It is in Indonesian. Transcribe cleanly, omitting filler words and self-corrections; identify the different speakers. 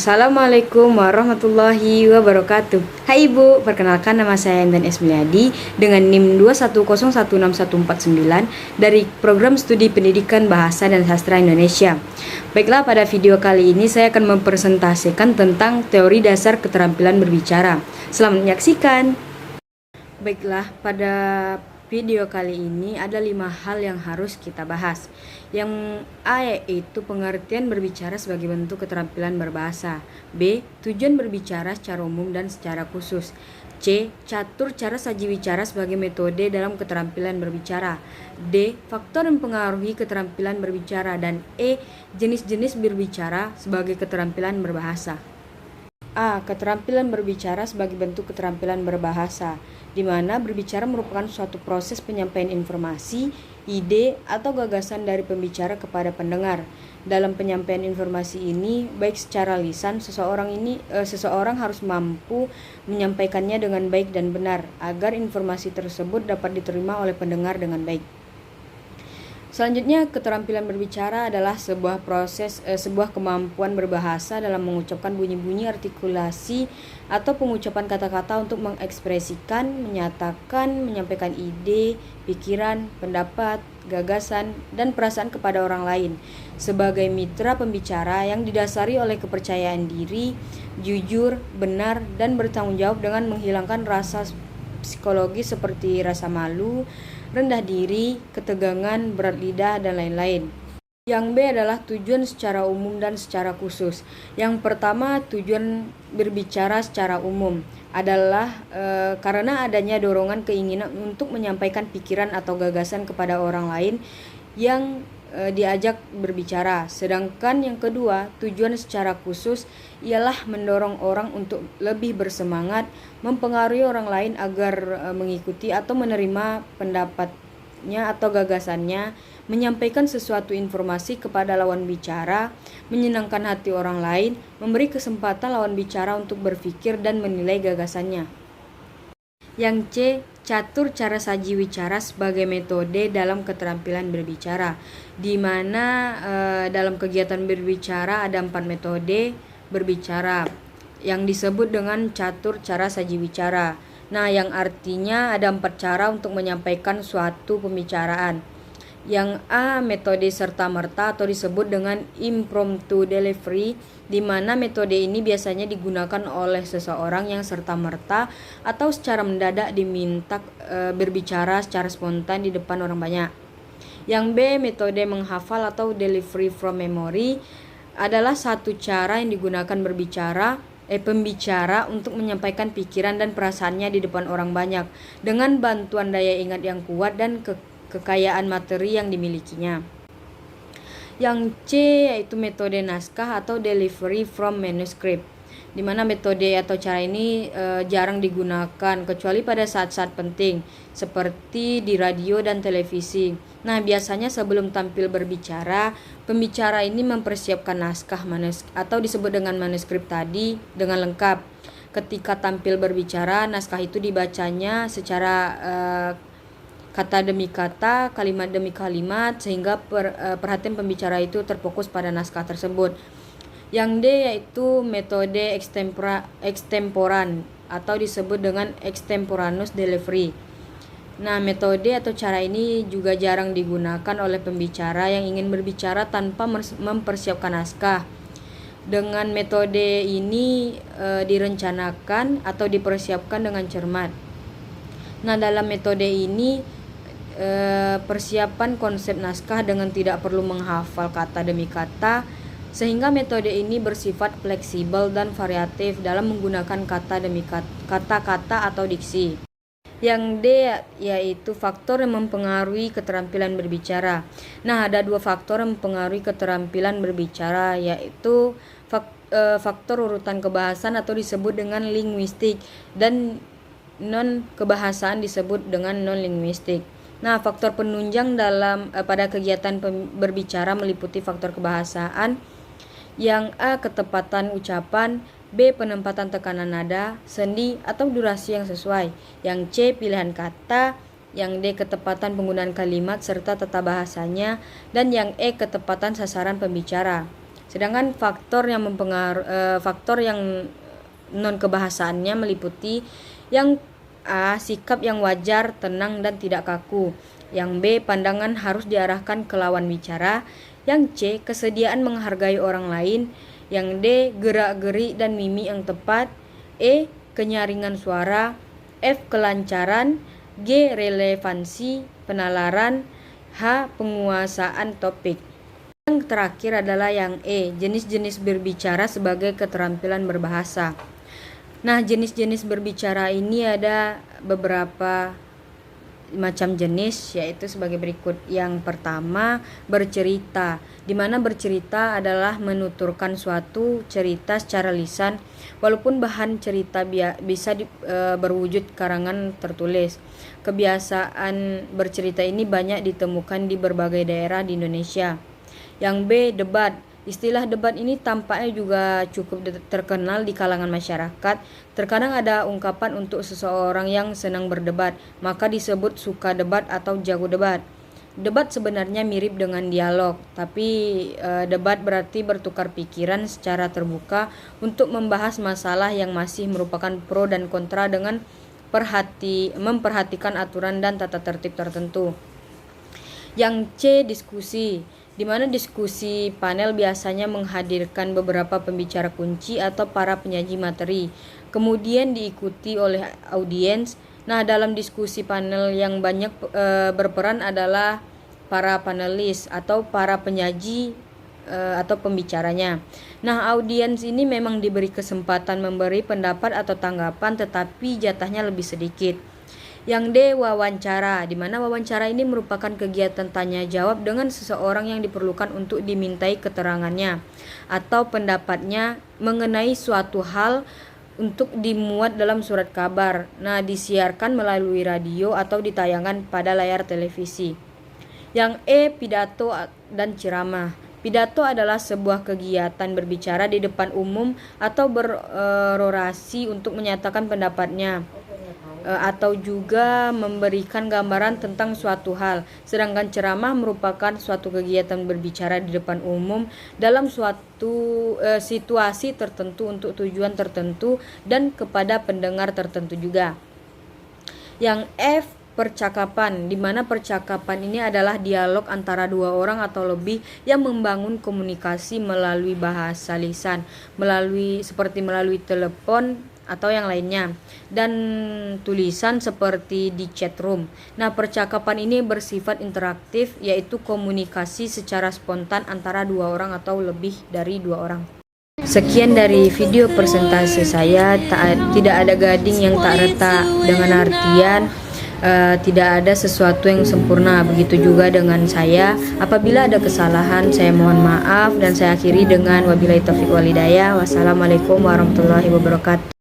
Speaker 1: Assalamualaikum warahmatullahi wabarakatuh. Hai Ibu, perkenalkan nama saya Intan Esmilyadi dengan NIM 210161449 dari Program Studi Pendidikan Bahasa dan Sastra Indonesia. Baiklah, pada video kali ini saya akan mempresentasikan tentang teori dasar keterampilan berbicara. Selamat menyaksikan. Baiklah, pada video kali ini ada 5 hal yang harus kita bahas. Yang A yaitu pengertian berbicara sebagai bentuk keterampilan berbahasa. B. Tujuan berbicara secara umum dan secara khusus. C. Catur cara saji bicara sebagai metode dalam keterampilan berbicara. D. Faktor yang mempengaruhi keterampilan berbicara. Dan E. Jenis-jenis berbicara sebagai keterampilan berbahasa. A. Keterampilan berbicara sebagai bentuk keterampilan berbahasa, di mana berbicara merupakan suatu proses penyampaian informasi, ide, atau gagasan dari pembicara kepada pendengar. Dalam penyampaian informasi ini, baik secara lisan, seseorang harus mampu menyampaikannya dengan baik dan benar, agar informasi tersebut dapat diterima oleh pendengar dengan baik. Selanjutnya, keterampilan berbicara adalah sebuah kemampuan berbahasa dalam mengucapkan bunyi-bunyi artikulasi atau pengucapan kata-kata untuk mengekspresikan, menyatakan, menyampaikan ide, pikiran, pendapat, gagasan, dan perasaan kepada orang lain sebagai mitra pembicara yang didasari oleh kepercayaan diri, jujur, benar, dan bertanggung jawab dengan menghilangkan rasa psikologis seperti rasa malu, rendah diri, ketegangan, berat lidah, dan lain-lain. Yang B adalah tujuan secara umum dan secara khusus. Yang pertama, tujuan berbicara secara umum adalah karena adanya dorongan keinginan untuk menyampaikan pikiran atau gagasan kepada orang lain yang diajak berbicara. Sedangkan yang kedua, tujuan secara khusus ialah mendorong orang untuk lebih bersemangat, mempengaruhi orang lain agar mengikuti atau menerima pendapatnya atau gagasannya, menyampaikan sesuatu informasi kepada lawan bicara, menyenangkan hati orang lain, memberi kesempatan lawan bicara untuk berpikir dan menilai gagasannya. Yang C. Catur cara saji bicara sebagai metode dalam keterampilan berbicara, di mana dalam kegiatan berbicara ada 4 metode berbicara yang disebut dengan catur cara saji bicara. Nah, yang artinya ada 4 cara untuk menyampaikan suatu pembicaraan. Yang A, metode serta-merta atau disebut dengan impromptu delivery, di mana metode ini biasanya digunakan oleh seseorang yang serta-merta atau secara mendadak diminta berbicara secara spontan di depan orang banyak. Yang B, metode menghafal atau delivery from memory, adalah satu cara yang digunakan pembicara untuk menyampaikan pikiran dan perasaannya di depan orang banyak dengan bantuan daya ingat yang kuat dan kekayaan materi yang dimilikinya. Yang C yaitu metode naskah atau delivery from manuscript, di mana metode atau cara ini jarang digunakan kecuali pada saat-saat penting seperti di radio dan televisi. Nah, biasanya sebelum tampil berbicara, pembicara ini mempersiapkan naskah atau disebut dengan manuskrip tadi dengan lengkap. Ketika tampil berbicara, naskah itu dibacanya secara kata demi kata, kalimat demi kalimat, sehingga perhatian pembicara itu terfokus pada naskah tersebut. Yang D yaitu metode extemporan atau disebut dengan extemporaneous delivery. Nah, metode atau cara ini juga jarang digunakan oleh pembicara yang ingin berbicara tanpa mempersiapkan naskah. Dengan metode ini direncanakan atau dipersiapkan dengan cermat. Nah, dalam metode ini persiapan konsep naskah dengan tidak perlu menghafal kata demi kata, sehingga metode ini bersifat fleksibel dan variatif dalam menggunakan kata demi kata-kata atau diksi. Yang D yaitu faktor yang mempengaruhi keterampilan berbicara. Nah, ada 2 faktor yang mempengaruhi keterampilan berbicara, yaitu faktor urutan kebahasan atau disebut dengan linguistik, dan non kebahasaan disebut dengan non linguistik. Nah, faktor penunjang pada kegiatan berbicara meliputi faktor kebahasaan. Yang A, ketepatan ucapan. B, penempatan tekanan nada, sendi, atau durasi yang sesuai. Yang C, pilihan kata. Yang D, ketepatan penggunaan kalimat serta tata bahasanya. Dan yang E, ketepatan sasaran pembicara. Sedangkan faktor yang non kebahasaannya meliputi yang A. Sikap yang wajar, tenang dan tidak kaku. Yang B. Pandangan harus diarahkan ke lawan bicara. Yang C. Kesediaan menghargai orang lain. Yang D. Gerak-gerik dan mimik yang tepat. E. Kenyaringan suara. F. Kelancaran. G. Relevansi penalaran. H. Penguasaan topik. Yang terakhir adalah yang E. Jenis-jenis berbicara sebagai keterampilan berbahasa. Nah, jenis-jenis berbicara ini ada beberapa macam jenis, yaitu sebagai berikut. Yang pertama, bercerita, di mana bercerita adalah menuturkan suatu cerita secara lisan, walaupun bahan cerita bisa berwujud karangan tertulis. Kebiasaan bercerita ini banyak ditemukan di berbagai daerah di Indonesia. Yang B. Debat. Istilah debat ini tampaknya juga cukup terkenal di kalangan masyarakat. Terkadang ada ungkapan untuk seseorang yang senang berdebat, maka disebut suka debat atau jago debat. Debat sebenarnya mirip dengan dialog, tapi debat berarti bertukar pikiran secara terbuka untuk membahas masalah yang masih merupakan pro dan kontra dengan memperhatikan aturan dan tata tertib tertentu. Yang C. Diskusi, di mana diskusi panel biasanya menghadirkan beberapa pembicara kunci atau para penyaji materi, kemudian diikuti oleh audiens. Nah, dalam diskusi panel yang banyak berperan adalah para panelis atau para penyaji atau pembicaranya. Nah, audiens ini memang diberi kesempatan memberi pendapat atau tanggapan, tetapi jatahnya lebih sedikit. Yang D. Wawancara, di mana wawancara ini merupakan kegiatan tanya jawab dengan seseorang yang diperlukan untuk dimintai keterangannya atau pendapatnya mengenai suatu hal untuk dimuat dalam surat kabar. Nah, disiarkan melalui radio atau ditayangkan pada layar televisi. Yang E. Pidato dan ceramah. Pidato adalah sebuah kegiatan berbicara di depan umum atau berorasi untuk menyatakan pendapatnya atau juga memberikan gambaran tentang suatu hal. Sedangkan ceramah merupakan suatu kegiatan berbicara di depan umum dalam suatu situasi tertentu untuk tujuan tertentu dan kepada pendengar tertentu juga. Yang F. Percakapan, di mana percakapan ini adalah dialog antara dua orang atau lebih yang membangun komunikasi melalui bahasa lisan, seperti melalui telepon atau yang lainnya, dan tulisan seperti di chat room. Nah, percakapan ini bersifat interaktif, yaitu komunikasi secara spontan antara dua orang atau lebih dari dua orang. Sekian dari video presentasi saya. Tidak ada gading yang tak retak, dengan artian tidak ada sesuatu yang sempurna. Begitu juga dengan saya. Apabila ada kesalahan, saya mohon maaf, dan saya akhiri dengan wabillahi taufiq wal hidayah. Wassalamualaikum warahmatullahi wabarakatuh.